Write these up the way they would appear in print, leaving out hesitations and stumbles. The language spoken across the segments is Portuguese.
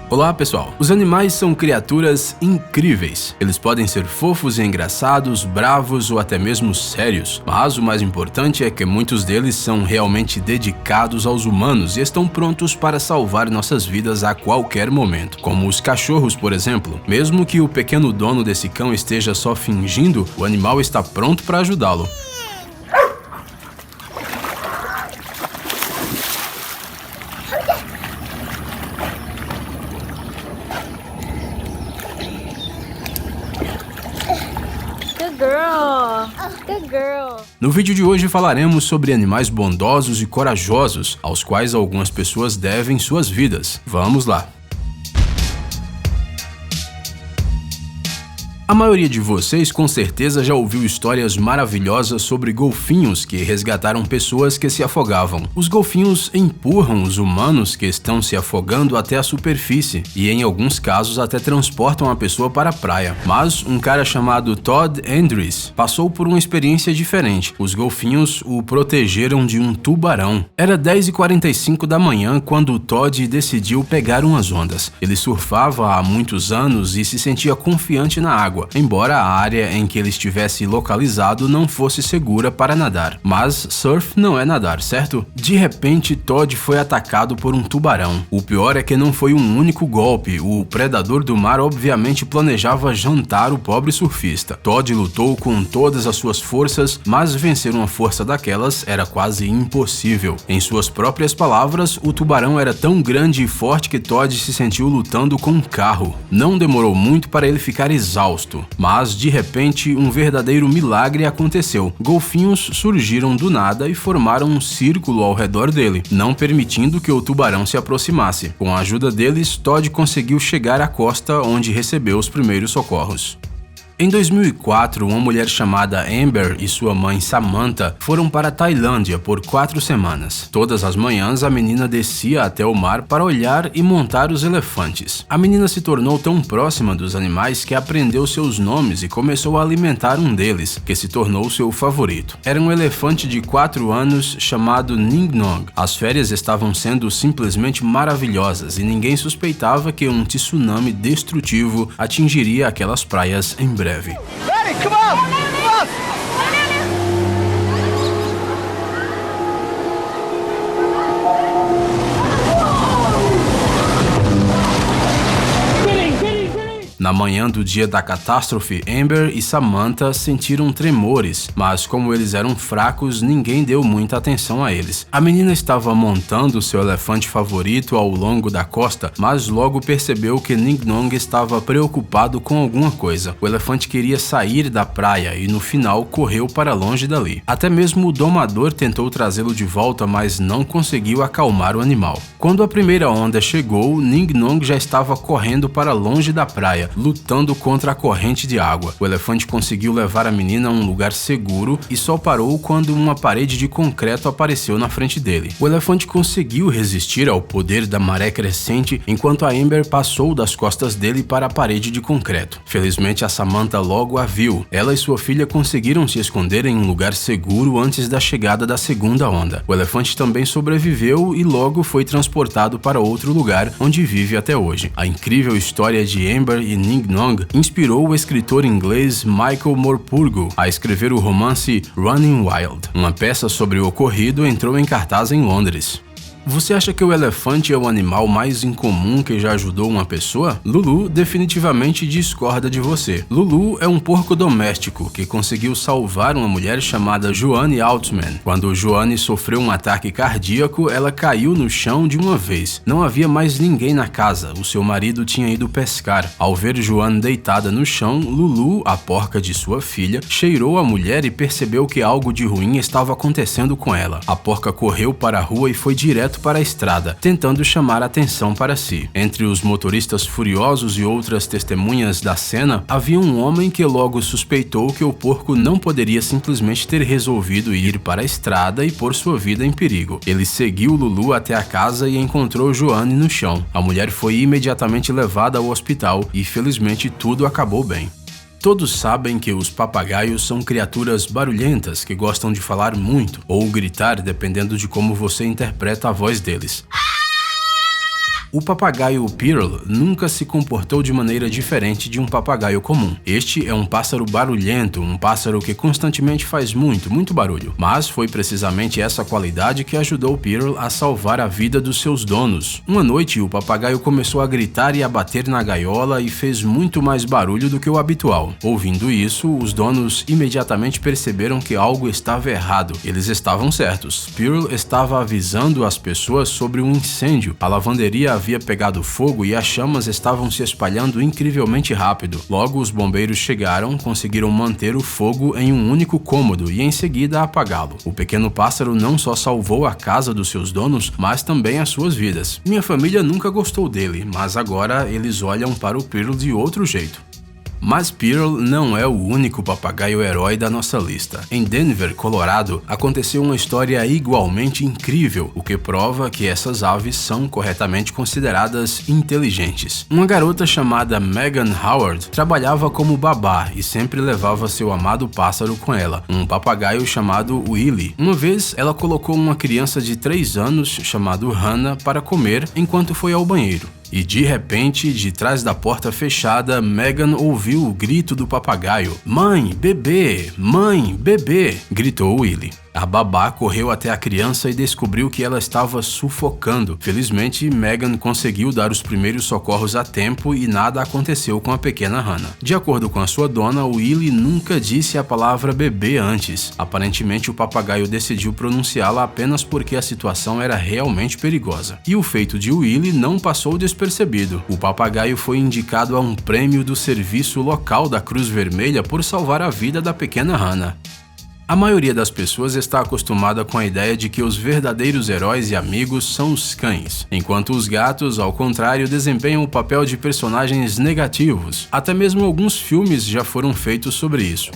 Olá pessoal, os animais são criaturas incríveis. Eles podem ser fofos e engraçados, bravos ou até mesmo sérios, mas o mais importante é que muitos deles são realmente dedicados aos humanos e estão prontos para salvar nossas vidas a qualquer momento, como os cachorros, por exemplo. Mesmo que o pequeno dono desse cão esteja só fingindo, o animal está pronto para ajudá-lo. Good girl. No vídeo de hoje falaremos sobre animais bondosos e corajosos, aos quais algumas pessoas devem suas vidas. Vamos lá! A maioria de vocês com certeza já ouviu histórias maravilhosas sobre golfinhos que resgataram pessoas que se afogavam. Os golfinhos empurram os humanos que estão se afogando até a superfície e em alguns casos até transportam a pessoa para a praia. Mas um cara chamado Todd Andrews passou por uma experiência diferente. Os golfinhos o protegeram de um tubarão. Era 10h45 da manhã quando Todd decidiu pegar umas ondas. Ele surfava há muitos anos e se sentia confiante na água, embora a área em que ele estivesse localizado não fosse segura para nadar. Mas surf não é nadar, certo? De repente, Todd foi atacado por um tubarão. O pior é que não foi um único golpe. O predador do mar obviamente planejava jantar o pobre surfista. Todd lutou com todas as suas forças, mas vencer uma força daquelas era quase impossível. Em suas próprias palavras, o tubarão era tão grande e forte que Todd se sentiu lutando com um carro. Não demorou muito para ele ficar exausto. Mas, de repente, um verdadeiro milagre aconteceu. Golfinhos surgiram do nada e formaram um círculo ao redor dele, não permitindo que o tubarão se aproximasse. Com a ajuda deles, Todd conseguiu chegar à costa onde recebeu os primeiros socorros. Em 2004, uma mulher chamada Amber e sua mãe Samantha foram para a Tailândia por 4 semanas. Todas as manhãs, a menina descia até o mar para olhar e montar os elefantes. A menina se tornou tão próxima dos animais que aprendeu seus nomes e começou a alimentar um deles, que se tornou seu favorito. Era um elefante de 4 anos chamado Ning Nong. As férias estavam sendo simplesmente maravilhosas e ninguém suspeitava que um tsunami destrutivo atingiria aquelas praias em breve. Ready, come on! Come on! Na manhã do dia da catástrofe, Amber e Samantha sentiram tremores, mas como eles eram fracos, ninguém deu muita atenção a eles. A menina estava montando seu elefante favorito ao longo da costa, mas logo percebeu que Ning Nong estava preocupado com alguma coisa. O elefante queria sair da praia e no final correu para longe dali. Até mesmo o domador tentou trazê-lo de volta, mas não conseguiu acalmar o animal. Quando a primeira onda chegou, Ning Nong já estava correndo para longe da praia, lutando contra a corrente de água. O elefante conseguiu levar a menina a um lugar seguro e só parou quando uma parede de concreto apareceu na frente dele. O elefante conseguiu resistir ao poder da maré crescente enquanto a Amber passou das costas dele para a parede de concreto. Felizmente, a Samantha logo a viu. Ela e sua filha conseguiram se esconder em um lugar seguro antes da chegada da segunda onda. O elefante também sobreviveu e logo foi transportado para outro lugar, onde vive até hoje. A incrível história de Amber e Ning Nong inspirou o escritor inglês Michael Morpurgo a escrever o romance Running Wild. Uma peça sobre o ocorrido entrou em cartaz em Londres. Você acha que o elefante é o animal mais incomum que já ajudou uma pessoa? Lulu definitivamente discorda de você. Lulu é um porco doméstico que conseguiu salvar uma mulher chamada Joanne Altman. Quando Joanne sofreu um ataque cardíaco, ela caiu no chão de uma vez. Não havia mais ninguém na casa, o seu marido tinha ido pescar. Ao ver Joanne deitada no chão, Lulu, a porca de sua filha, cheirou a mulher e percebeu que algo de ruim estava acontecendo com ela. A porca correu para a rua e foi direto para a estrada, tentando chamar a atenção para si. Entre os motoristas furiosos e outras testemunhas da cena, havia um homem que logo suspeitou que o porco não poderia simplesmente ter resolvido ir para a estrada e pôr sua vida em perigo. Ele seguiu Lulu até a casa e encontrou Joanne no chão. A mulher foi imediatamente levada ao hospital e felizmente tudo acabou bem. Todos sabem que os papagaios são criaturas barulhentas que gostam de falar muito ou gritar dependendo de como você interpreta a voz deles. O papagaio Pearl nunca se comportou de maneira diferente de um papagaio comum. Este é um pássaro barulhento, um pássaro que constantemente faz muito barulho. Mas foi precisamente essa qualidade que ajudou Pearl a salvar a vida dos seus donos. Uma noite, o papagaio começou a gritar e a bater na gaiola e fez muito mais barulho do que o habitual. Ouvindo isso, os donos imediatamente perceberam que algo estava errado. Eles estavam certos. Pearl estava avisando as pessoas sobre um incêndio. A lavanderia havia pegado fogo e as chamas estavam se espalhando incrivelmente rápido. Logo, os bombeiros chegaram, conseguiram manter o fogo em um único cômodo e em seguida apagá-lo. O pequeno pássaro não só salvou a casa dos seus donos, mas também as suas vidas. Minha família nunca gostou dele, mas agora eles olham para o Pearl de outro jeito. Mas Pearl não é o único papagaio herói da nossa lista. Em Denver, Colorado, aconteceu uma história igualmente incrível, o que prova que essas aves são corretamente consideradas inteligentes. Uma garota chamada Megan Howard trabalhava como babá e sempre levava seu amado pássaro com ela, um papagaio chamado Willie. Uma vez, ela colocou uma criança de 3 anos chamado Hannah para comer enquanto foi ao banheiro. E de repente, de trás da porta fechada, Megan ouviu o grito do papagaio. "Mãe, bebê! Mãe, bebê!" gritou Willie. A babá correu até a criança e descobriu que ela estava sufocando. Felizmente, Megan conseguiu dar os primeiros socorros a tempo e nada aconteceu com a pequena Hannah. De acordo com a sua dona, Willie nunca disse a palavra bebê antes. Aparentemente, o papagaio decidiu pronunciá-la apenas porque a situação era realmente perigosa. E o feito de Willie não passou despercebido. O papagaio foi indicado a um prêmio do serviço local da Cruz Vermelha por salvar a vida da pequena Hannah. A maioria das pessoas está acostumada com a ideia de que os verdadeiros heróis e amigos são os cães, enquanto os gatos, ao contrário, desempenham o papel de personagens negativos. Até mesmo alguns filmes já foram feitos sobre isso.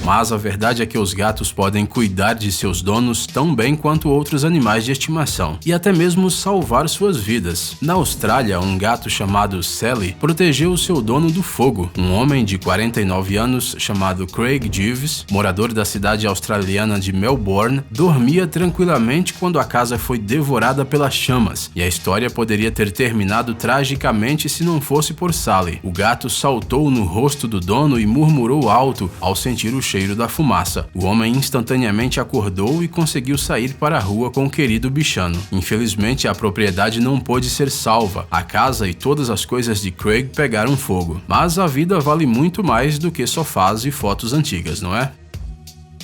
Mas a verdade é que os gatos podem cuidar de seus donos tão bem quanto outros animais de estimação, e até mesmo salvar suas vidas. Na Austrália, um gato chamado Sally protegeu seu dono do fogo. Um homem de 49 anos chamado Craig Jeeves, morador da cidade australiana de Melbourne, dormia tranquilamente quando a casa foi devorada pelas chamas, e a história poderia ter terminado tragicamente se não fosse por Sally. O gato saltou no rosto do dono e murmurou alto ao sentir o cheiro da fumaça. O homem instantaneamente acordou e conseguiu sair para a rua com o querido bichano. Infelizmente, a propriedade não pôde ser salva. A casa e todas as coisas de Craig pegaram fogo. Mas a vida vale muito mais do que sofás e fotos antigas, não é?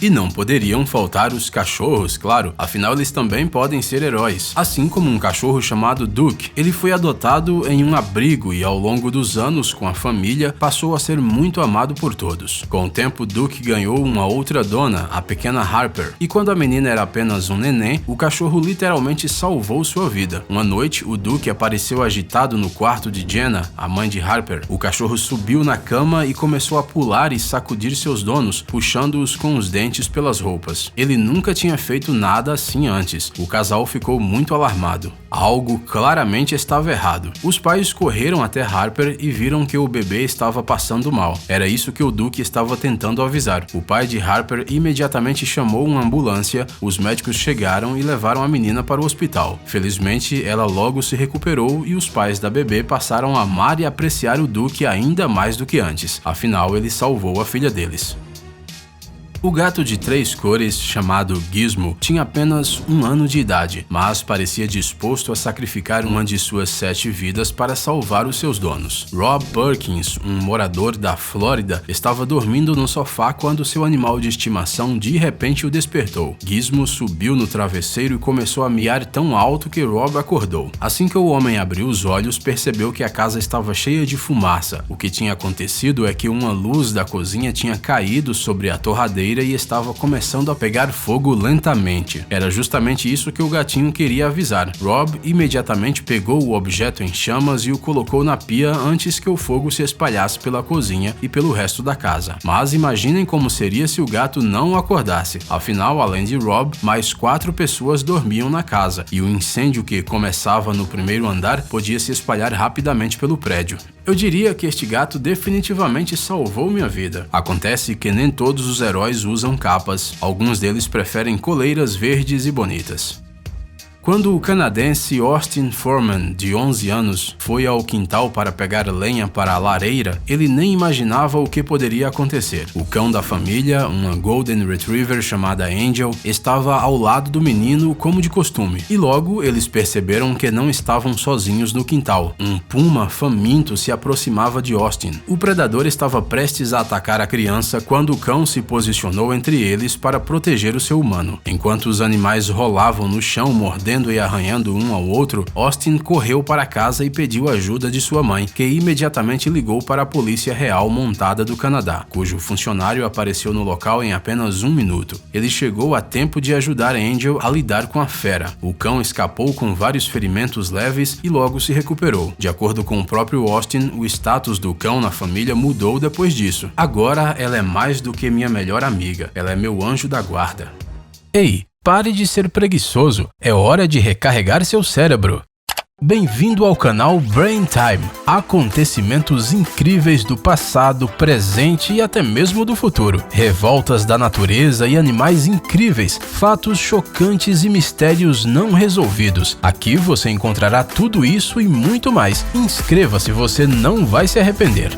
E não poderiam faltar os cachorros, claro, afinal eles também podem ser heróis. Assim como um cachorro chamado Duke, ele foi adotado em um abrigo e ao longo dos anos com a família passou a ser muito amado por todos. Com o tempo, Duke ganhou uma outra dona, a pequena Harper, e quando a menina era apenas um neném, o cachorro literalmente salvou sua vida. Uma noite, o Duke apareceu agitado no quarto de Jenna, a mãe de Harper. O cachorro subiu na cama e começou a pular e sacudir seus donos, puxando-os com os dentes pelas roupas. Ele nunca tinha feito nada assim antes. O casal ficou muito alarmado. Algo claramente estava errado. Os pais correram até Harper e viram que o bebê estava passando mal. Era isso que o Duke estava tentando avisar. O pai de Harper imediatamente chamou uma ambulância, os médicos chegaram e levaram a menina para o hospital. Felizmente, ela logo se recuperou e os pais da bebê passaram a amar e apreciar o Duke ainda mais do que antes. Afinal, ele salvou a filha deles. O gato de 3 cores, chamado Gizmo, tinha apenas 1 ano de idade, mas parecia disposto a sacrificar uma de suas 7 vidas para salvar os seus donos. Rob Perkins, um morador da Flórida, estava dormindo no sofá quando seu animal de estimação de repente o despertou. Gizmo subiu no travesseiro e começou a miar tão alto que Rob acordou. Assim que o homem abriu os olhos, percebeu que a casa estava cheia de fumaça. O que tinha acontecido é que uma luz da cozinha tinha caído sobre a torradeira e estava começando a pegar fogo lentamente. Era justamente isso que o gatinho queria avisar. Rob imediatamente pegou o objeto em chamas e o colocou na pia antes que o fogo se espalhasse pela cozinha e pelo resto da casa. Mas imaginem como seria se o gato não acordasse. Afinal, além de Rob, mais 4 pessoas dormiam na casa, e o incêndio que começava no primeiro andar podia se espalhar rapidamente pelo prédio. Eu diria que este gato definitivamente salvou minha vida. Acontece que nem todos os heróis usam capas, alguns deles preferem coleiras verdes e bonitas. Quando o canadense Austin Foreman, de 11 anos, foi ao quintal para pegar lenha para a lareira, ele nem imaginava o que poderia acontecer. O cão da família, uma Golden Retriever chamada Angel, estava ao lado do menino como de costume, e logo eles perceberam que não estavam sozinhos no quintal. Um puma faminto se aproximava de Austin. O predador estava prestes a atacar a criança quando o cão se posicionou entre eles para proteger o seu humano. Enquanto os animais rolavam no chão, mordendo e arranhando um ao outro, Austin correu para casa e pediu ajuda de sua mãe, que imediatamente ligou para a Polícia Real Montada do Canadá, cujo funcionário apareceu no local em apenas 1 minuto. Ele chegou a tempo de ajudar Angel a lidar com a fera. O cão escapou com vários ferimentos leves e logo se recuperou. De acordo com o próprio Austin, o status do cão na família mudou depois disso. Agora ela é mais do que minha melhor amiga, ela é meu anjo da guarda. Ei, pare de ser preguiçoso, é hora de recarregar seu cérebro. Bem-vindo ao canal Brain Time. Acontecimentos incríveis do passado, presente e até mesmo do futuro. Revoltas da natureza e animais incríveis, fatos chocantes e mistérios não resolvidos. Aqui você encontrará tudo isso e muito mais. Inscreva-se, você não vai se arrepender.